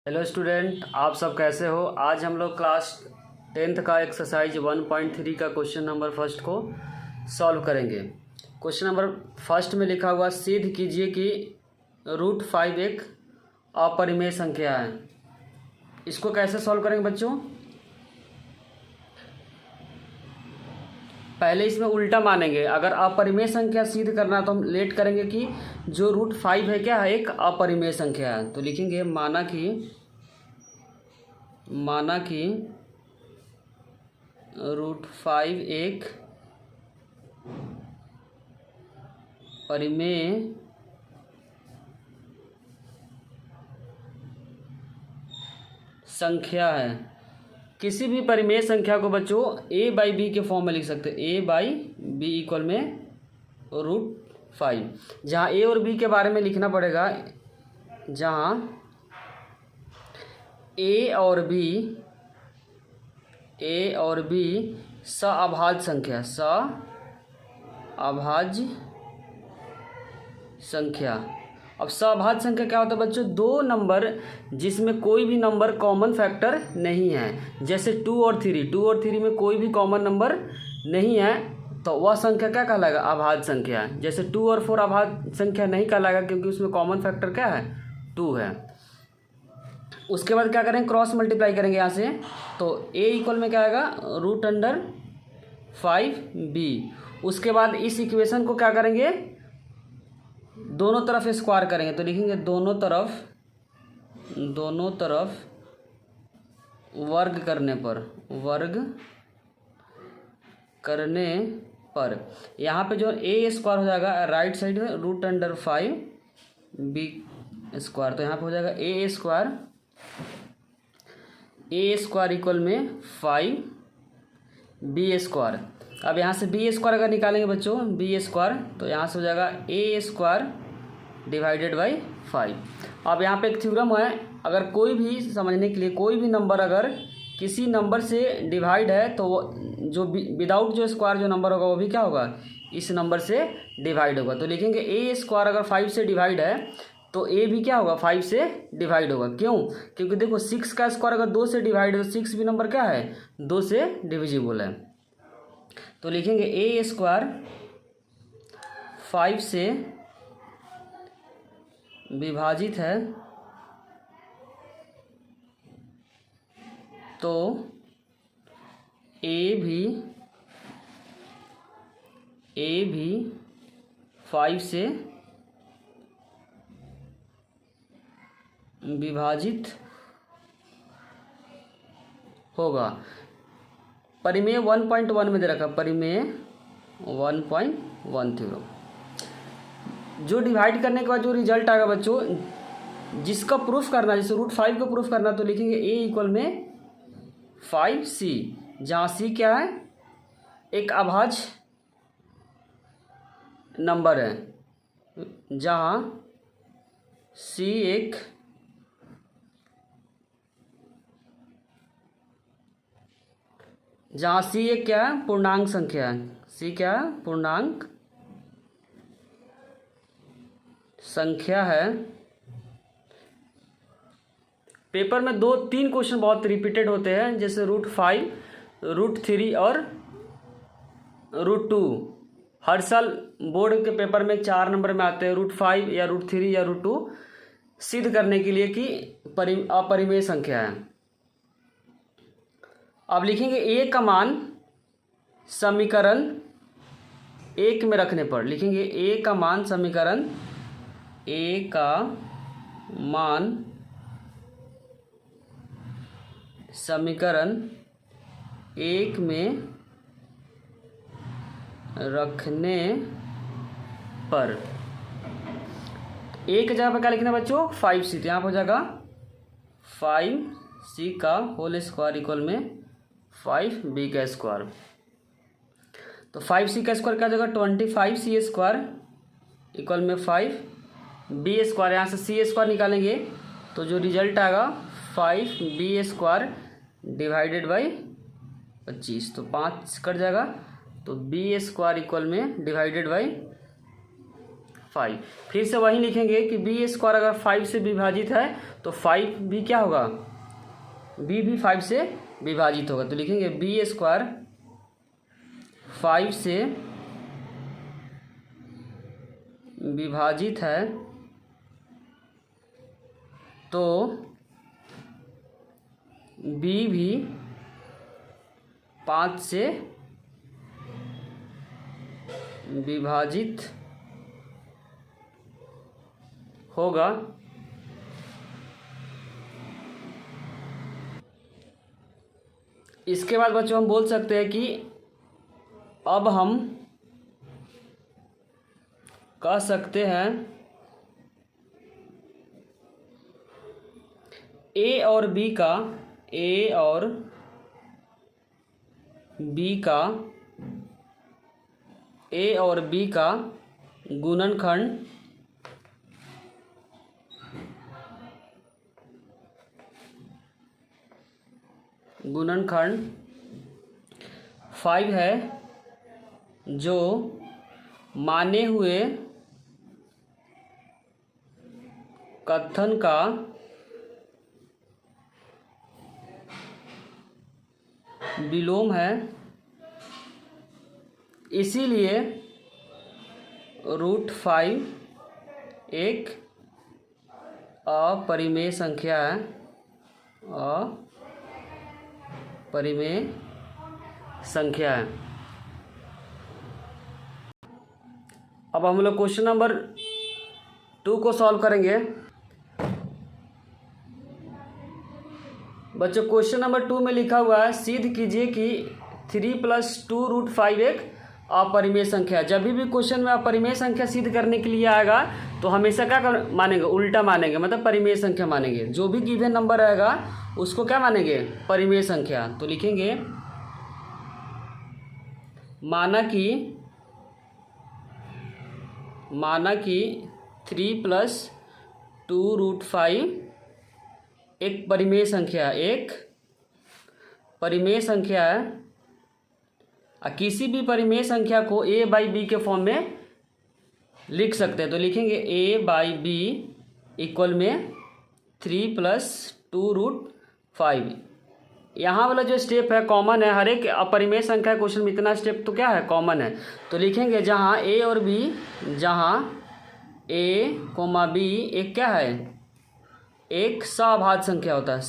Hello student, आप सब कैसे हो। आज हम लोग क्लास 10th का एक्सरसाइज 1.3 का क्वेश्चन नंबर फर्स्ट को सॉल्व करेंगे। क्वेश्चन नंबर फर्स्ट में लिखा हुआ सिद्ध कीजिए कि √5 एक अपरिमेय संख्या है। इसको कैसे सॉल्व करेंगे बच्चों? पहले इसमें उल्टा मानेंगे। अगर अपरिमेय संख्या सिद्ध करना तो हम लेट करेंगे कि जो √5 है क्या है, एक अपरिमेय संख्या है। तो लिखेंगे माना कि √5 एक परिमेय संख्या है। किसी भी परिमेय संख्या को बच्चों a/b के फॉर्म में लिख सकते हैं। a/b इक्वल में √5। जहाँ a और b के बारे में लिखना पड़ेगा, जहाँ a और b सअभाज्य संख्या। अब सअभाज्य संख्या क्या होता है बच्चों? दो नंबर जिसमें कोई भी नंबर कॉमन फैक्टर नहीं है। जैसे 2 और 3 में कोई भी कॉमन नंबर नहीं है तो वह संख्या क्या कहलाएगा? अभाज्य संख्या। जैसे 2 और 4 अभाज्य संख्या नहीं कहलाएगा क्योंकि उसमें कॉमन फैक्टर क्या है? 2 है। उसके बाद क्या करेंगे? क्रॉस मल्टीप्लाई करेंगे यहाँ से। तो a इक्वल में क्या आएगा? √5b। उसके बाद इस इक्वेशन को क्या करेंगे? दोनों तरफ स्क्वायर करेंगे। तो लिखेंगे दोनों तरफ वर्ग करने पर यहाँ पे जो a स्क्वायर हो जाएगा राइट साइड में √5b स्क्वायर। तो यहाँ पे हो जाएगा a स्क्वायर इक्वल में 5b स्क्वायर। अब यहाँ से b स्क्वायर अगर निकालेंगे बच्चों, b स्क्वायर, तो यहाँ से हो जाएगा a स्क्वायर डिवाइडेड बाई 5। अब यहाँ पे एक थ्योरम है, अगर कोई भी समझने के लिए कोई भी नंबर अगर किसी नंबर से डिवाइड है तो वो जो विदाउट जो स्क्वायर जो नंबर होगा वो भी क्या होगा? इस नंबर से डिवाइड होगा। तो लिखेंगे a स्क्वायर अगर 5 से डिवाइड है तो a भी क्या होगा? 5 से डिवाइड होगा। क्यों? क्योंकि देखो 6 का स्क्वायर अगर 2 से डिवाइड है तो 6 भी नंबर क्या है? 2 से डिविजिबल है। तो लिखेंगे a स्क्वायर 5 से विभाजित है तो a भी 5 से विभाजित होगा। परिमेय 1.1 में दे रखा, परिमेय 1.1 थ्योरम। जो डिवाइड करने के बाद जो रिजल्ट आएगा बच्चों, जिसका प्रूफ करना, जैसे √5 को प्रूफ करना, तो लिखेंगे a इक्वल में 5c, जहाँ c क्या है? एक अभाज्य नंबर है। जहाँ c एक क्या है? पूर्णांक संख्या है। c क्या है? पूर्णांक संख्या है। पेपर में 2-3 क्वेश्चन बहुत रिपीटेड होते हैं, जैसे √5, √3 और √2। हर साल बोर्ड के पेपर में 4 नंबर में आते हैं, √5 या √3 या √2 सिद्ध करने के लिए कि अपरिमेय संख्या है। अब लिखेंगे a का मान समीकरण 1 में रखने पर, लिखेंगे a का मान समीकरण समीकरण 1 में रखने पर a की जगह पर क्या लिखना है बच्चों? 5c। तो यहाँ पर हो जाएगा 5c का होल स्क्वायर इक्वल में 5b का स्क्वायर। तो 5c का स्क्वायर क्या हो जाएगा? 25c स्क्वायर इक्वल में 5b स्क्वायर। यहाँ से c स्क्वायर निकालेंगे तो जो रिजल्ट आएगा 5b स्क्वायर डिवाइडेड बाई 25। तो 5 कट जाएगा, तो b स्क्वायर इक्वल में डिवाइडेड बाई 5। फिर से वही लिखेंगे कि बी स्क्वायर अगर 5 से विभाजित है तो 5 भी क्या होगा, बी भी 5 से विभाजित होगा। तो लिखेंगे बी स्क्वायर 5 से विभाजित है तो बी भी 5 से विभाजित होगा। इसके बाद बच्चों हम बोल सकते हैं कि अब हम कह सकते हैं ए और बी का गुणनखंड गुणनखंड 5 है, जो माने हुए कथन का विलोम है, इसीलिए √5 एक अपरिमेय संख्या है, अपरिमेय संख्या है। अब हम लोग क्वेश्चन नंबर 2 को सॉल्व करेंगे। बच्चों क्वेश्चन नंबर 2 में लिखा हुआ है सिद्ध कीजिए कि 3 + 2√5 एक अपरिमेय संख्या है। जब भी क्वेश्चन में अपरिमेय संख्या सिद्ध करने के लिए आएगा तो हमेशा क्या मानेंगे, उल्टा मानेंगे, मतलब परिमेय संख्या मानेंगे। जो भी गिवन नंबर रहेगा उसको क्या मानेंगे, परिमेय संख्या। तो लिखेंगे माना कि 3 + 2√5 एक परिमेय संख्या है। किसी भी परिमेय संख्या को a/b के फॉर्म में लिख सकते हैं। तो लिखेंगे a/b इक्वल में 3 + 2√5। यहाँ वाला जो स्टेप है कॉमन है, हर एक अपरिमेय संख्या क्वेश्चन में इतना स्टेप तो क्या है, कॉमन है। तो लिखेंगे जहाँ a और b, जहाँ a, b एक क्या है, एक सअभाज्य संख्या होता है,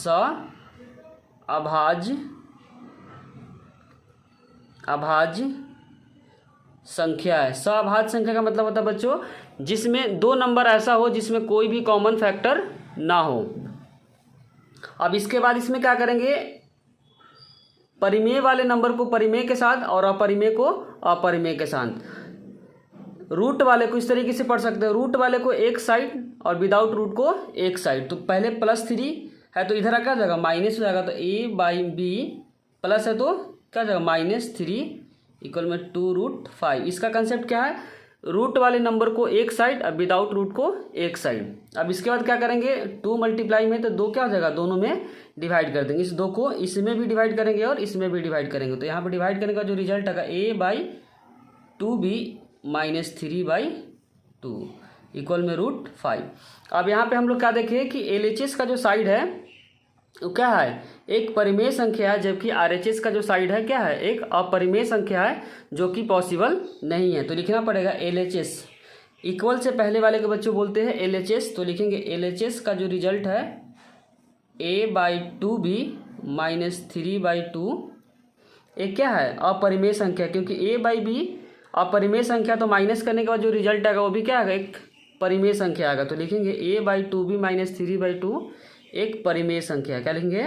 सअभाज्य संख्या है। सअभाज्य संख्या का मतलब होता है बच्चों जिसमें दो नंबर ऐसा हो जिसमें कोई भी कॉमन फैक्टर ना हो। अब इसके बाद इसमें क्या करेंगे, परिमेय वाले नंबर को परिमेय के साथ और अपरिमेय को अपरिमेय के साथ। रूट वाले को इस तरीके से पढ़ सकते हैं, रूट वाले को एक साइड और विदाउट रूट को एक साइड। तो पहले +3 है तो इधर क्या जाएगा, माइनस हो जाएगा। तो a/b प्लस है तो क्या जाएगा, -3 इक्वल में 2√5। इसका कंसेप्ट क्या है, रूट वाले नंबर को एक साइड और विदाउट रूट को एक साइड। अब इसके बाद क्या करेंगे, 2 मल्टीप्लाई में तो 2 क्या हो जाएगा, दोनों में डिवाइड कर देंगे। इस 2 को इसमें भी डिवाइड करेंगे और इसमें भी डिवाइड करेंगे। तो यहाँ पर डिवाइड करने का जो रिजल्ट आएगा a/2b -3/2 इक्वल में √5। अब यहाँ पे हम लोग क्या देखें कि LHS का जो साइड है वो क्या है, एक परिमेय संख्या है, जबकि RHS का जो साइड है क्या है, एक अपरिमेय संख्या है जो कि पॉसिबल नहीं है। तो लिखना पड़ेगा LHS इक्वल से पहले वाले के बच्चों बोलते हैं LHS। तो लिखेंगे LHS का जो रिजल्ट है a/2b -3/2 एक क्या है, अपरिमेय संख्या। क्योंकि a/b अपरिमेय संख्या तो माइनस करने के बाद जो रिजल्ट आएगा वो भी क्या आएगा, एक परिमेय संख्या आएगा। तो लिखेंगे a/2b -3/2 एक परिमेय संख्या। क्या लिखेंगे,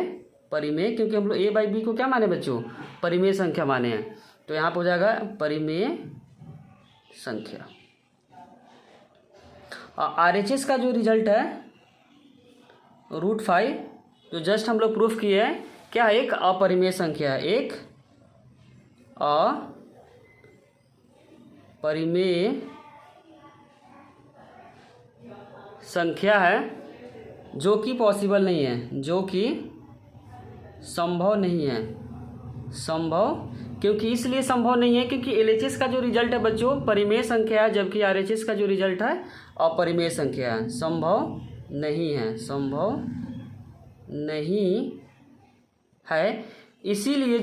परिमेय, क्योंकि हम लोग a/b को क्या माने बच्चों, परिमेय संख्या माने हैं। तो यहाँ पर हो जाएगा परिमेय संख्या। RHS का जो रिजल्ट है √5 जो जस्ट हम लोग प्रूफ किए हैं क्या है, एक अपरिमेय संख्या है, एक अपरिमेय संख्या है जो कि पॉसिबल नहीं है, जो कि संभव नहीं है, संभव, क्योंकि इसलिए संभव नहीं है क्योंकि एलएचएस का जो रिजल्ट है बच्चों परिमेय संख्या है, जबकि आरएचएस का जो रिजल्ट है अपरिमेय संख्या है। संभव नहीं है, संभव नहीं है। इसीलिए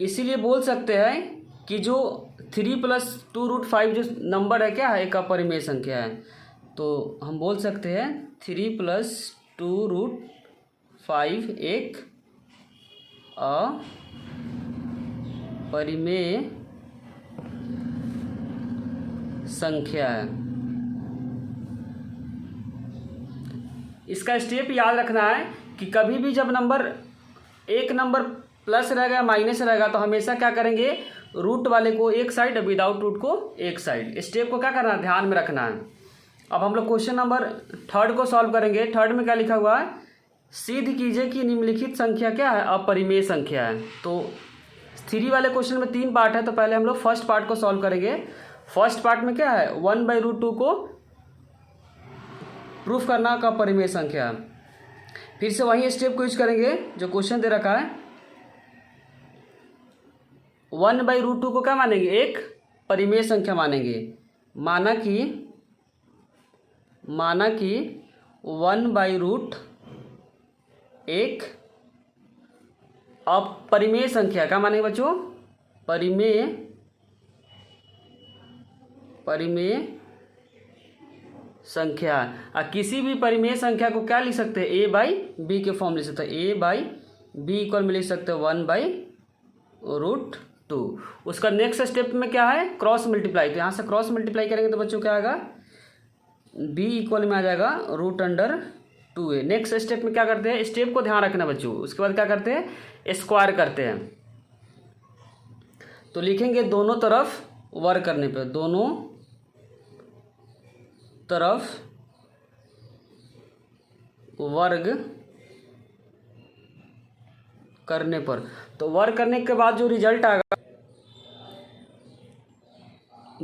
इसीलिए बोल सकते हैं कि जो 3+2√5 जो नंबर है क्या है, एक अपरिमेय संख्या है। तो हम बोल सकते हैं 3+2√5 एक अपरिमेय संख्या है। इसका स्टेप याद रखना है कि कभी भी जब एक नंबर प्लस रहेगा माइनस रहेगा तो हमेशा क्या करेंगे, रूट वाले को एक साइड, विदाउट रूट को एक साइड। स्टेप को क्या करना है, ध्यान में रखना है। अब हम लोग क्वेश्चन नंबर 3 को सॉल्व करेंगे। 3 में क्या लिखा हुआ है, सिद्ध कीजिए कि निम्नलिखित संख्या क्या है, अपरिमेय संख्या है। तो 3 वाले क्वेश्चन में 3 पार्ट है, तो पहले हम लोग फर्स्ट पार्ट को सॉल्व करेंगे। फर्स्ट पार्ट में क्या है, 1/√2 को प्रूफ करना का अपरिमेय संख्या है। फिर से वही स्टेप को यूज करेंगे जो क्वेश्चन दे रखा है। 1/√2 को क्या मानेंगे, एक परिमेय संख्या मानेंगे। माना कि 1/√1 अपरिमेय संख्या क्या मानेंगे बच्चों, परिमेय संख्या। किसी भी परिमेय संख्या को क्या लिख सकते हैं, a/b के फॉर्म लिख सकते हैं। a/b इक्वल में लिख सकते हैं 1/√2। उसका नेक्स्ट स्टेप में क्या है, क्रॉस मल्टीप्लाई। तो यहाँ से क्रॉस मल्टीप्लाई करेंगे तो बच्चों क्या आएगा, b इक्वल में आ जाएगा √2a। नेक्स्ट स्टेप में क्या करते हैं, स्टेप को ध्यान रखना बच्चों। उसके बाद क्या करते हैं, स्क्वायर करते हैं। तो लिखेंगे दोनों तरफ वर्ग करने पे, दोनों तरफ वर्ग करने पर, तो वर्ग करने के बाद जो रिजल्ट आएगा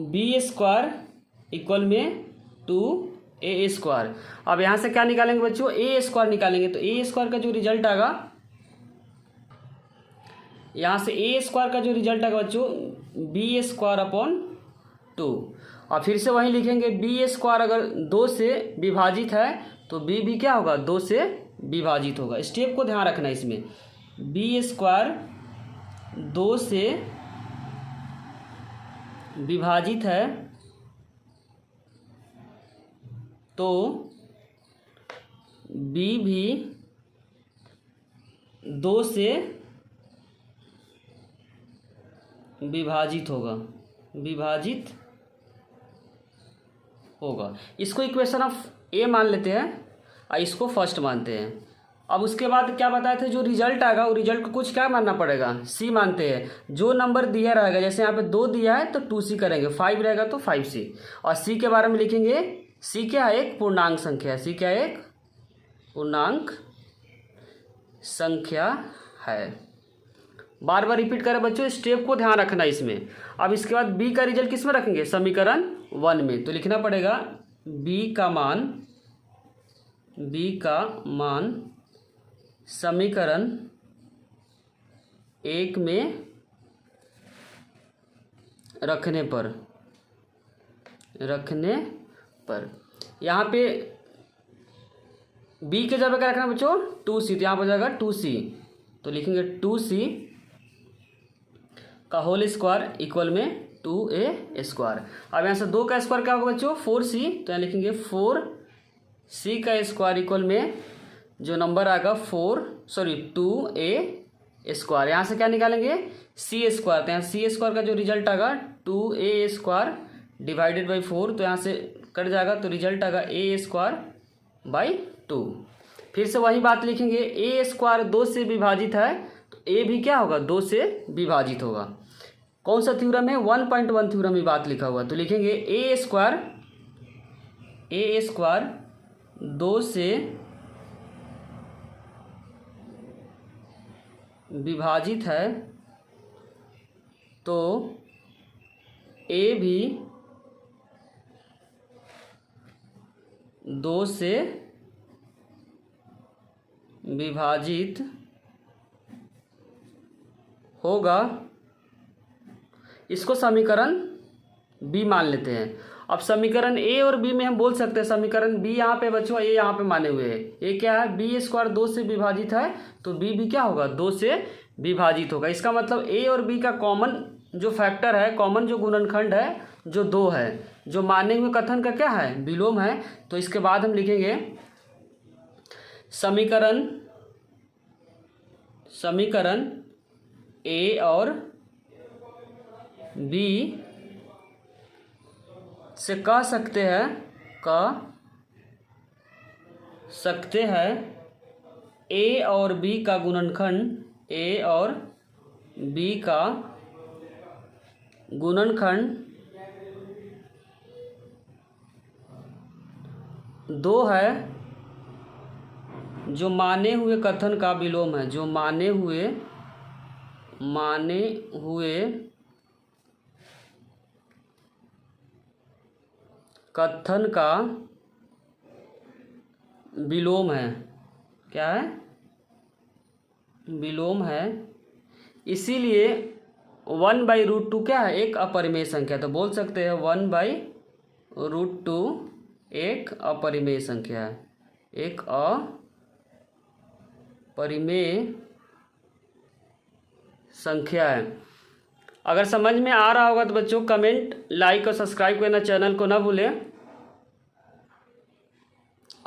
b² इक्वल में 2a²। अब यहाँ से क्या निकालेंगे बच्चों, a² निकालेंगे। तो a² का जो रिजल्ट आएगा, यहाँ से a² का जो रिजल्ट आएगा बच्चों b²/2। और फिर से वहीं लिखेंगे b² अगर 2 से विभाजित है तो b भी क्या होगा, 2 से विभाजित होगा। स्टेप को ध्यान रखना इसमें, b² 2 से विभाजित है तो b भी 2 से विभाजित होगा। इसको इक्वेशन ऑफ a मान लेते हैं और इसको फर्स्ट मानते हैं। अब उसके बाद क्या बताए थे, जो रिजल्ट आएगा वो रिजल्ट को कुछ क्या मानना पड़ेगा, c मानते हैं। जो नंबर दिया रहेगा, जैसे यहाँ पे 2 दिया है तो 2c करेंगे, 5 रहेगा तो 5c। और c के बारे में लिखेंगे, c क्या है, एक पूर्णांक संख्या है। c क्या है, एक पूर्णांक संख्या है। बार बार रिपीट करें बच्चों, स्टेप को ध्यान रखना इसमें। अब इसके बाद b का रिजल्ट किस में रखेंगे, समीकरण 1 में। तो लिखना पड़ेगा b का मान समीकरण 1 में रखने पर यहाँ पे b के जगह क्या रखना बच्चों, 2c। तो यहाँ पर जाएगा 2c। तो लिखेंगे 2c का होल स्क्वायर इक्वल में 2a²। अब यहाँ से 2 का स्क्वायर क्या होगा बच्चों, 4c। तो यहाँ लिखेंगे 4c का स्क्वायर इक्वल में जो नंबर आएगा 2a²। यहाँ से क्या निकालेंगे, c²। तो यहाँ c² का जो रिजल्ट आएगा 2a² डिवाइडेड बाई 4। तो यहाँ से कट जाएगा तो रिजल्ट आएगा a²/2। फिर से वही बात लिखेंगे, a² 2 से विभाजित है तो a भी क्या होगा, 2 से विभाजित होगा। कौन सा थ्योरम है, 1.1 थ्योरम में बात लिखा हुआ। तो लिखेंगे a² 2 से विभाजित है तो a भी 2 से विभाजित होगा, इसको समीकरण बी मान लेते हैं। अब समीकरण ए और बी में हम बोल सकते हैं, समीकरण बी यहाँ पे बच्चों, ए यहाँ पे माने हुए है, ए क्या है, बी स्क्वायर 2 से विभाजित है, तो बी भी क्या होगा, 2 से विभाजित होगा। इसका मतलब ए और बी का कॉमन जो फैक्टर है, कॉमन जो गुणनखंड है, जो 2 है, जो माने हुए कथन का क्या है, विलोम है। तो इसके बाद हम लिखेंगे समीकरण ए और बी से कह सकते हैं ए और बी का गुणनखंड, ए और बी का गुणनखंड 2 है, जो माने हुए कथन का विलोम है, जो माने हुए कथन का विलोम है। क्या है, विलोम है। इसीलिए 1/√2 क्या है, एक अपरिमेय संख्या। तो बोल सकते हैं 1/√2 एक अपरिमेय संख्या है, एक अपरिमेय संख्या है। अगर समझ में आ रहा होगा तो बच्चों कमेंट, लाइक और सब्सक्राइब करना चैनल को ना भूलें।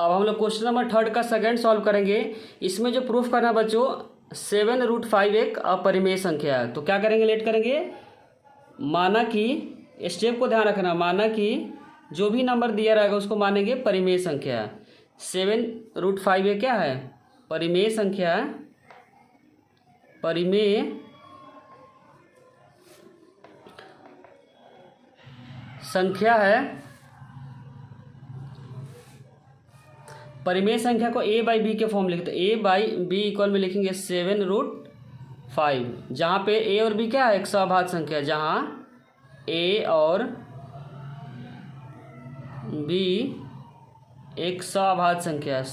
अब हम लोग क्वेश्चन नंबर 3 का सेकंड सॉल्व करेंगे। इसमें जो प्रूफ करना बच्चों, 7√5 एक अपरिमेय संख्या है। तो क्या करेंगे, लेट करेंगे, माना कि, स्टेप को ध्यान रखना, माना कि जो भी नंबर दिया रहेगा उसको मानेंगे परिमेय संख्या। 7√5 ये क्या है, परिमेय संख्या है, परिमेय संख्या है। परिमेय संख्या को a/b के फॉर्म लिखते हैं। a/b इक्वल में लिखेंगे 7√5, जहाँ पे a और b क्या है, एक सभाज्य संख्या, जहाँ a और b एक सभाज्य संख्या है,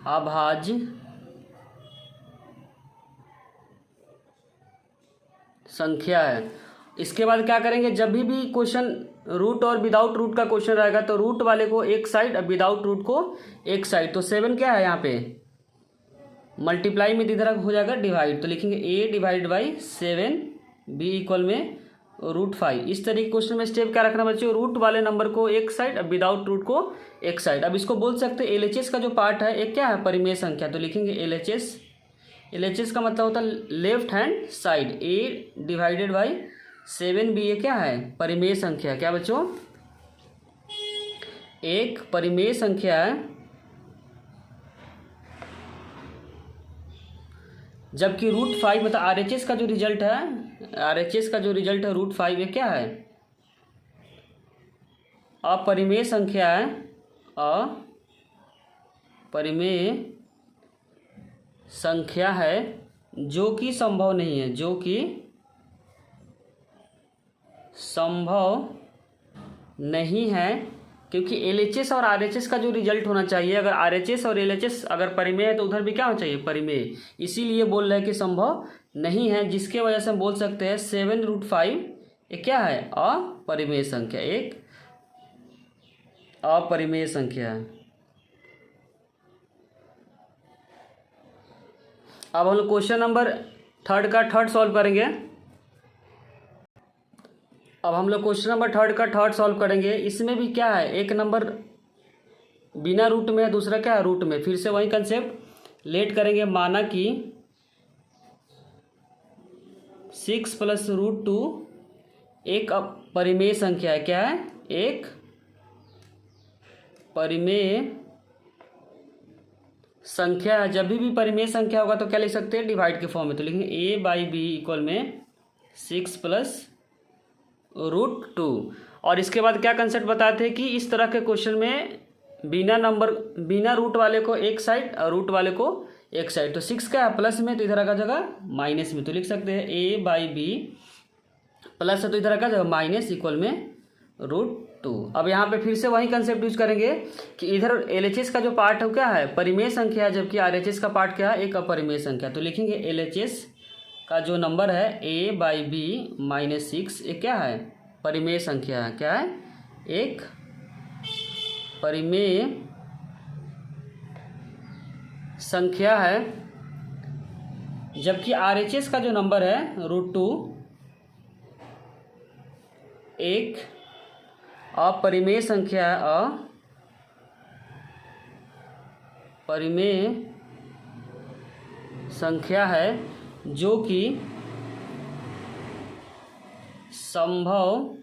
सभाज्य संख्या है। इसके बाद क्या करेंगे, जब भी क्वेश्चन रूट और विदाउट रूट का क्वेश्चन रहेगा तो रूट वाले को एक साइड और विदाउट रूट को एक साइड। तो 7 क्या है यहाँ पे, मल्टीप्लाई में इधर हो जाएगा डिवाइड, तो लिखेंगे a/7, b इक्वल में √5। इस तरीके क्वेश्चन में स्टेप क्या रखना बच्चों, रूट वाले नंबर को एक साइड और विदाउट रूट को एक साइड। अब इसको बोल सकते हैं LHS का जो पार्ट है एक क्या है, परिमेय संख्या। तो लिखेंगे LHS का मतलब होता है लेफ्ट हैंड साइड, a/7b ये क्या है, परिमेय संख्या। क्या बच्चों, एक परिमेय संख्या है। जबकि √5 मतलब RHS का जो रिजल्ट है, √5 ये क्या है, अपरिमेय संख्या है, अपरिमेय संख्या है, जो कि संभव नहीं है, जो कि संभव नहीं है, क्योंकि LHS और RHS का जो रिजल्ट होना चाहिए, अगर RHS और LHS अगर परिमेय है तो उधर भी क्या होना चाहिए, परिमेय। इसीलिए बोल रहे हैं कि संभव नहीं है, जिसके वजह से हम बोल सकते हैं 7√5 ये क्या है, अपरिमेय संख्या, एक अपरिमेय संख्या है। अब हम लोग क्वेश्चन नंबर 3 का थर्ड सॉल्व करेंगे। सॉल्व करेंगे। इसमें भी क्या है, एक नंबर बिना रूट में है, दूसरा क्या है, रूट में। फिर से वही कंसेप्ट लेट करेंगे, माना कि 6 + √2 एक परिमेय संख्या है। क्या है, एक परिमेय संख्या है। जब भी परिमेय संख्या होगा तो क्या लिख सकते हैं, डिवाइड के फॉर्म में। तो लिखेंगे a/b इक्वल में 6 + √2। और इसके बाद क्या कंसेप्ट बताते हैं कि इस तरह के क्वेश्चन में बिना रूट वाले को एक साइड और रूट वाले को एक साइड। तो 6 क्या है, प्लस में, तो इधर का जगह माइनस में। तो लिख सकते हैं a/b प्लस है तो इधर का जगह माइनस इक्वल में √2। अब यहाँ पे फिर से वही कंसेप्ट यूज करेंगे कि इधर LHS का जो पार्ट है वो क्या है, परिमेय संख्या है, जबकि RHS का पार्ट क्या है, एक अपरिमेय संख्या। तो लिखेंगे LHS का जो नंबर है a/b-6 ये क्या है, परिमेय संख्या है। क्या है, एक परिमेय संख्या है, जबकि RHS का जो नंबर है √2 एक अपरिमेय संख्या है, अपरिमेय संख्या है जो कि संभव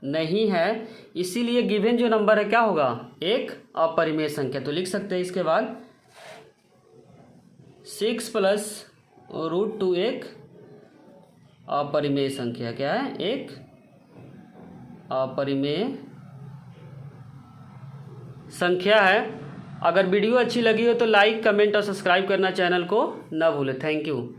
नहीं है, इसीलिए गिवन जो नंबर है क्या होगा, एक अपरिमेय संख्या। तो लिख सकते हैं इसके बाद 6 + √2 एक अपरिमेय संख्या। क्या है, एक अपरिमेय संख्या है। अगर वीडियो अच्छी लगी हो तो लाइक, कमेंट और सब्सक्राइब करना चैनल को ना भूलें। Thank you.